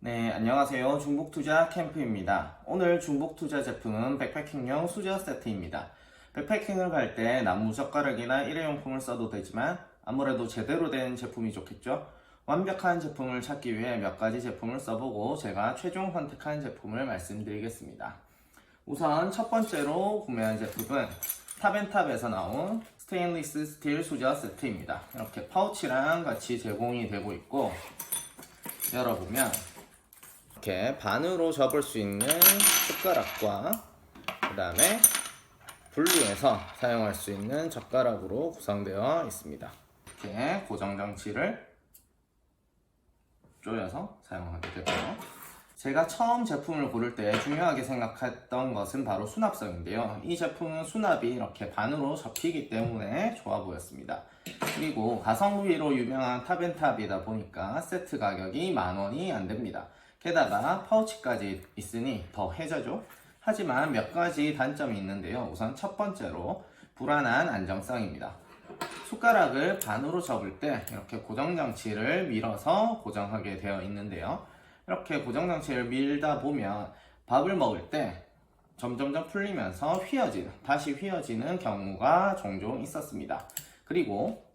네, 안녕하세요. 중복투자 캠프입니다. 오늘 중복투자 제품은 백패킹용 수저 세트입니다. 백패킹을 갈 때 나무 젓가락이나 일회용품을 써도 되지만 아무래도 제대로 된 제품이 좋겠죠? 완벽한 제품을 찾기 위해 몇 가지 제품을 써보고 제가 최종 선택한 제품을 말씀드리겠습니다. 우선 첫 번째로 구매한 제품은 탑앤탑에서 나온 스테인리스 스틸 수저 세트입니다. 이렇게 파우치랑 같이 제공이 되고 있고, 열어보면 이렇게 반으로 접을 수 있는 숟가락과 그 다음에 분리해서 사용할 수 있는 젓가락으로 구성되어 있습니다. 이렇게 고정장치를 조여서 사용하게 되고요. 제가 처음 제품을 고를 때 중요하게 생각했던 것은 바로 수납성인데요. 이 제품은 수납이 이렇게 반으로 접히기 때문에 좋아 보였습니다. 그리고 가성비로 유명한 탑앤탑이다 보니까 세트 가격이 10,000원이 안 됩니다. 게다가 파우치까지 있으니 더 혜자죠. 하지만 몇 가지 단점이 있는데요. 우선 첫 번째로 불안한 안정성입니다. 숟가락을 반으로 접을 때 이렇게 고정장치를 밀어서 고정하게 되어 있는데요. 이렇게 고정장치를 밀다 보면 밥을 먹을 때 점점점 풀리면서 다시 휘어지는 경우가 종종 있었습니다. 그리고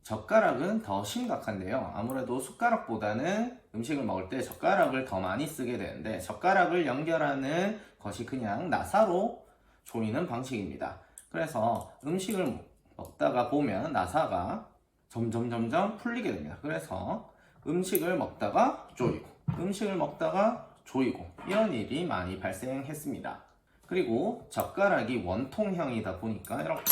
젓가락은 더 심각한데요. 아무래도 숟가락보다는 음식을 먹을 때 젓가락을 더 많이 쓰게 되는데, 젓가락을 연결하는 것이 그냥 나사로 조이는 방식입니다. 그래서 음식을 먹다가 보면 나사가 점점 풀리게 됩니다. 그래서 음식을 먹다가 조이고 음식을 먹다가 조이고 이런 일이 많이 발생했습니다. 그리고 젓가락이 원통형이다 보니까 이렇게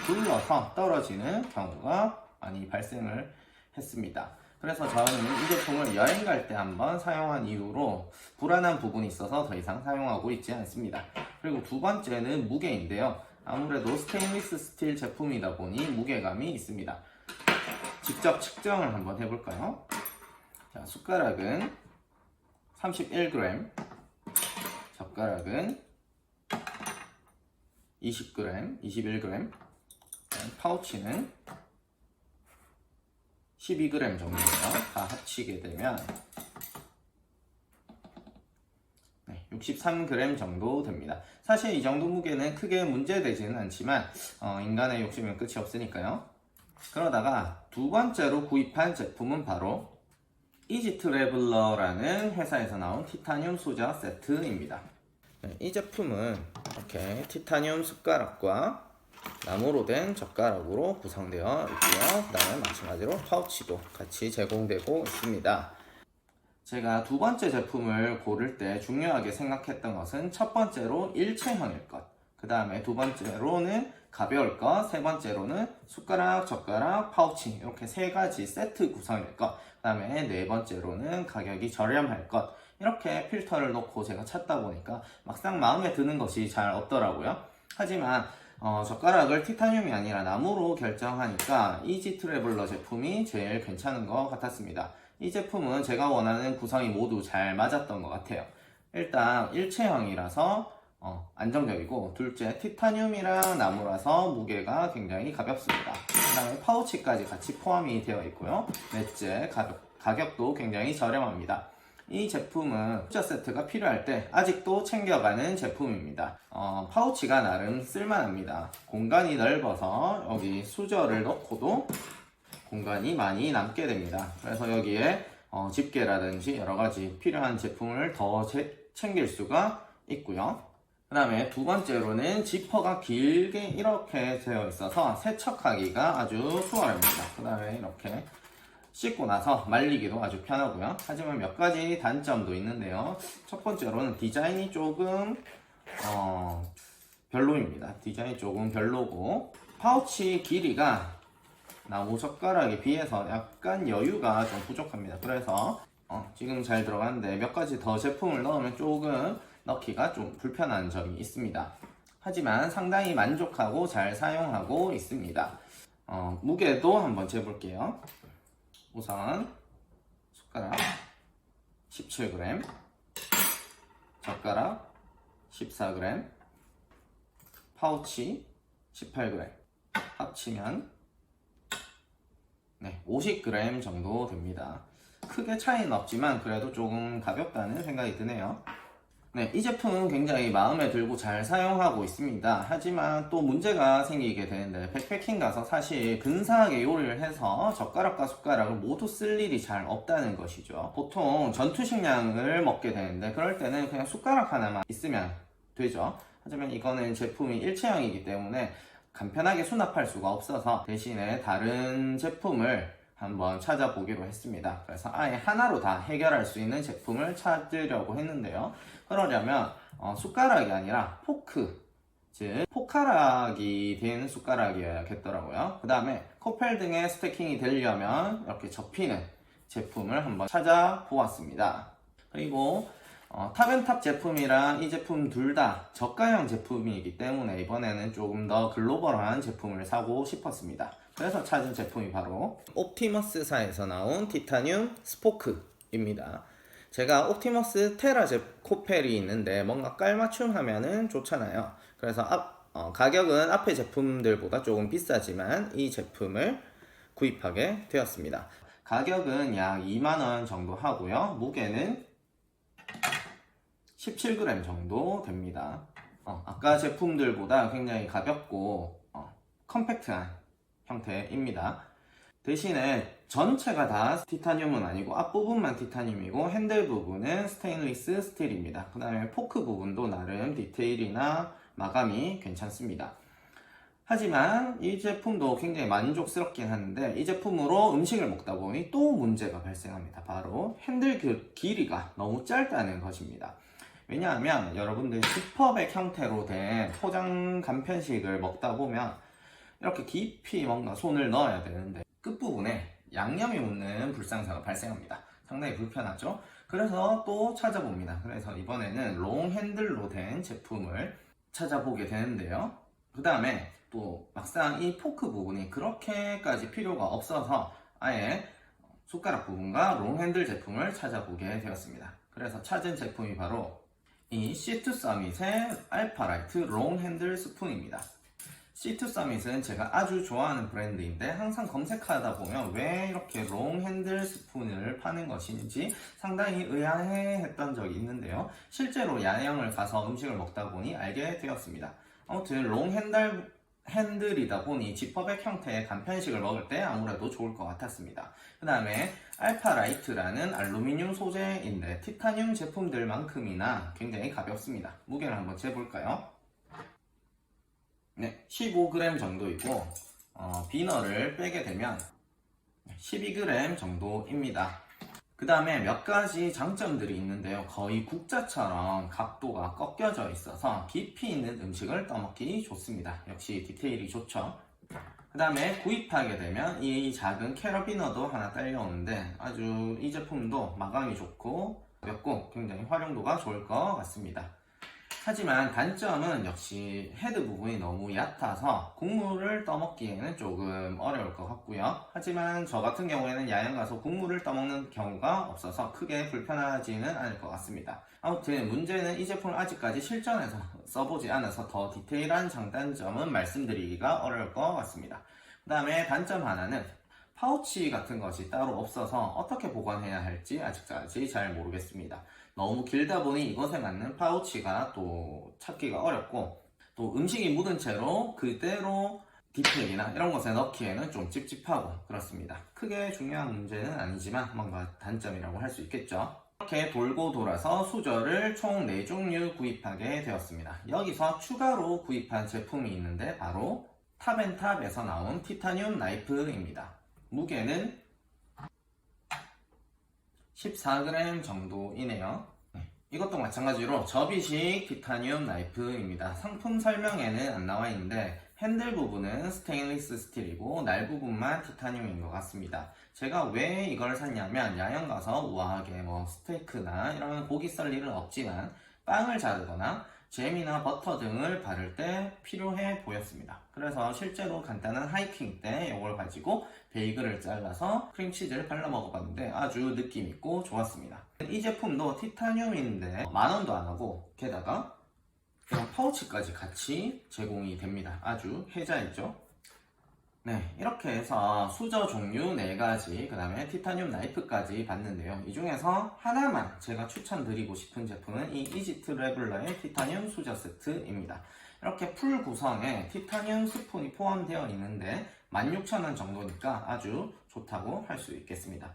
굴러서 떨어지는 경우가 많이 발생을 했습니다. 그래서 저는 이 제품을 여행 갈 때 한번 사용한 이후로 불안한 부분이 있어서 더 이상 사용하고 있지 않습니다. 그리고 두 번째는 무게인데요. 아무래도 스테인리스 스틸 제품이다 보니 무게감이 있습니다. 직접 측정을 한번 해볼까요? 자, 숟가락은 31g, 젓가락은 20g, 21g, 파우치는 12g 정도예요. 다 합치게 되면 63g 정도 됩니다. 사실 이 정도 무게는 크게 문제되지는 않지만 인간의 욕심은 끝이 없으니까요. 그러다가 두 번째로 구입한 제품은 바로 이지 트래블러라는 회사에서 나온 티타늄 수저 세트입니다. 이 제품은 이렇게 티타늄 숟가락과 나무로 된 젓가락으로 구성되어 있고요. 그 다음에 마찬가지로 파우치도 같이 제공되고 있습니다. 제가 두 번째 제품을 고를 때 중요하게 생각했던 것은 첫 번째로 일체형일 것, 그 다음에 두 번째로는 가벼울 것, 세 번째로는 숟가락, 젓가락, 파우치 이렇게 세 가지 세트 구성일 것, 그 다음에 네 번째로는 가격이 저렴할 것, 이렇게 필터를 놓고 제가 찾다 보니까 막상 마음에 드는 것이 잘 없더라고요. 하지만 젓가락을 티타늄이 아니라 나무로 결정하니까 이지 트래블러 제품이 제일 괜찮은 것 같았습니다. 이 제품은 제가 원하는 구성이 모두 잘 맞았던 것 같아요. 일단 일체형이라서 안정적이고, 둘째 티타늄이랑 나무라서 무게가 굉장히 가볍습니다. 그 다음에 파우치까지 같이 포함이 되어 있고요. 넷째 가격도 굉장히 저렴합니다. 이 제품은 수저 세트가 필요할 때 아직도 챙겨가는 제품입니다. 파우치가 나름 쓸만합니다. 공간이 넓어서 여기 수저를 넣고도 공간이 많이 남게 됩니다. 그래서 여기에 집게라든지 여러가지 필요한 제품을 더 챙길 수가 있고요. 그 다음에 두 번째로는 지퍼가 길게 이렇게 되어 있어서 세척하기가 아주 수월합니다. 그 다음에 이렇게 씻고 나서 말리기도 아주 편하고요. 하지만 몇 가지 단점도 있는데요. 첫 번째로는 디자인이 조금 별로입니다. 디자인이 조금 별로고, 파우치 길이가 나무 젓가락에 비해서 약간 여유가 좀 부족합니다. 그래서 지금 잘 들어가는데 몇 가지 더 제품을 넣으면 조금 넣기가 좀 불편한 점이 있습니다. 하지만 상당히 만족하고 잘 사용하고 있습니다. 무게도 한번 재볼게요. 우선 숟가락 17g, 젓가락 14g, 파우치 18g, 합치면 50g 정도 됩니다. 크게 차이는 없지만 그래도 조금 가볍다는 생각이 드네요. 네, 이 제품 굉장히 마음에 들고 잘 사용하고 있습니다. 하지만 또 문제가 생기게 되는데, 백패킹 가서 사실 근사하게 요리를 해서 젓가락과 숟가락을 모두 쓸 일이 잘 없다는 것이죠. 보통 전투식량을 먹게 되는데 그럴 때는 그냥 숟가락 하나만 있으면 되죠. 하지만 이거는 제품이 일체형이기 때문에 간편하게 수납할 수가 없어서 대신에 다른 제품을 한번 찾아보기로 했습니다. 그래서 아예 하나로 다 해결할 수 있는 제품을 찾으려고 했는데요. 그러려면 숟가락이 아니라 포크, 즉 포카락이 된 숟가락이어야겠더라고요. 그 다음에 코펠 등의 스태킹이 되려면 이렇게 접히는 제품을 한번 찾아보았습니다. 그리고 탑앤탑 제품이랑 이 제품 둘 다 저가형 제품이기 때문에 이번에는 조금 더 글로벌한 제품을 사고 싶었습니다. 그래서 찾은 제품이 바로 옵티머스사에서 나온 티타늄 스포크입니다. 제가 옵티머스 테라 코펠이 있는데 뭔가 깔맞춤 하면은 좋잖아요. 그래서 가격은 앞의 제품들보다 조금 비싸지만 이 제품을 구입하게 되었습니다. 가격은 약 2만원 정도 하고요. 무게는 17g 정도 됩니다. 아까 제품들보다 굉장히 가볍고 컴팩트한 형태입니다. 대신에 전체가 다 티타늄은 아니고 앞부분만 티타늄이고 핸들 부분은 스테인리스 스틸입니다. 그 다음에 포크 부분도 나름 디테일이나 마감이 괜찮습니다. 하지만 이 제품도 굉장히 만족스럽긴 한데 이 제품으로 음식을 먹다 보니 또 문제가 발생합니다. 바로 핸들 길이가 너무 짧다는 것입니다. 왜냐하면 여러분들 지퍼백 형태로 된 포장 간편식을 먹다 보면 이렇게 깊이 뭔가 손을 넣어야 되는데 끝부분에 양념이 묻는 불상사가 발생합니다. 상당히 불편하죠? 그래서 또 찾아봅니다. 그래서 이번에는 롱 핸들로 된 제품을 찾아보게 되는데요. 그 다음에 또 막상 이 포크 부분이 그렇게까지 필요가 없어서 아예 숟가락 부분과 롱 핸들 제품을 찾아보게 되었습니다. 그래서 찾은 제품이 바로 이 C2 서밋의 알파라이트 롱 핸들 스푼입니다. C2 서밋은 제가 아주 좋아하는 브랜드인데 항상 검색하다 보면 왜 이렇게 롱 핸들 스푼을 파는 것인지 상당히 의아해 했던 적이 있는데요. 실제로 야영을 가서 음식을 먹다 보니 알게 되었습니다. 아무튼 롱 핸들이다 보니 지퍼백 형태의 간편식을 먹을 때 아무래도 좋을 것 같았습니다. 그 다음에 알파라이트라는 알루미늄 소재인데 티타늄 제품들만큼이나 굉장히 가볍습니다. 무게를 한번 재볼까요? 네, 15g 정도이고 비너를 빼게 되면 12g 정도입니다. 그 다음에 몇 가지 장점들이 있는데요. 거의 국자처럼 각도가 꺾여져 있어서 깊이 있는 음식을 떠먹기 좋습니다. 역시 디테일이 좋죠. 그 다음에 구입하게 되면 이 작은 캐러비너도 하나 딸려오는데 아주 이 제품도 마감이 좋고 가볍고 굉장히 활용도가 좋을 것 같습니다. 하지만 단점은 역시 헤드 부분이 너무 얕아서 국물을 떠먹기에는 조금 어려울 것 같고요. 하지만 저 같은 경우에는 야영 가서 국물을 떠먹는 경우가 없어서 크게 불편하지는 않을 것 같습니다. 아무튼 문제는 이 제품을 아직까지 실전에서 써보지 않아서 더 디테일한 장단점은 말씀드리기가 어려울 것 같습니다. 그 다음에 단점 하나는 파우치 같은 것이 따로 없어서 어떻게 보관해야 할지 아직까지 잘 모르겠습니다. 너무 길다 보니 이것에 맞는 파우치가 또 찾기가 어렵고 또 음식이 묻은 채로 그대로 디팩이나 이런 것에 넣기에는 좀 찝찝하고 그렇습니다. 크게 중요한 문제는 아니지만 뭔가 단점이라고 할 수 있겠죠. 이렇게 돌고 돌아서 수저를 총 4종류 구입하게 되었습니다. 여기서 추가로 구입한 제품이 있는데 바로 탑앤탑에서 나온 티타늄 나이프입니다. 무게는 14g 정도이네요. 이것도 마찬가지로 접이식 티타늄 나이프입니다. 상품 설명에는 안 나와 있는데 핸들 부분은 스테인리스 스틸이고 날 부분만 티타늄인 것 같습니다. 제가 왜 이걸 샀냐면 야영 가서 우아하게 스테이크나 이런 고기 썰 일은 없지만 빵을 자르거나 잼이나 버터 등을 바를 때 필요해 보였습니다. 그래서 실제로 간단한 하이킹 때 이걸 가지고 베이글을 잘라서 크림치즈를 발라 먹어봤는데 아주 느낌 있고 좋았습니다. 이 제품도 티타늄인데 10,000원도 안 하고 게다가 이런 파우치까지 같이 제공이 됩니다. 아주 혜자이죠. 네, 이렇게 해서 수저 종류 4가지, 그 다음에 티타늄 나이프까지 봤는데요. 이 중에서 하나만 제가 추천드리고 싶은 제품은 이 이지 트래블러의 티타늄 수저 세트입니다. 이렇게 풀 구성에 티타늄 스푼이 포함되어 있는데 16,000원 정도니까 아주 좋다고 할 수 있겠습니다.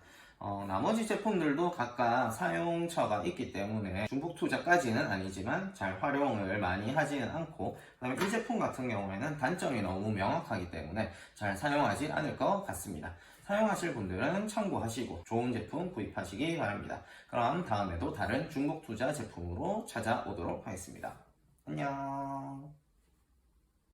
나머지 제품들도 각각 사용처가 있기 때문에 중복 투자까지는 아니지만 잘 활용을 많이 하지는 않고, 그 다음에 이 제품 같은 경우에는 단점이 너무 명확하기 때문에 잘 사용하지 않을 것 같습니다. 사용하실 분들은 참고하시고 좋은 제품 구입하시기 바랍니다. 그럼 다음에도 다른 중복 투자 제품으로 찾아오도록 하겠습니다. 안녕.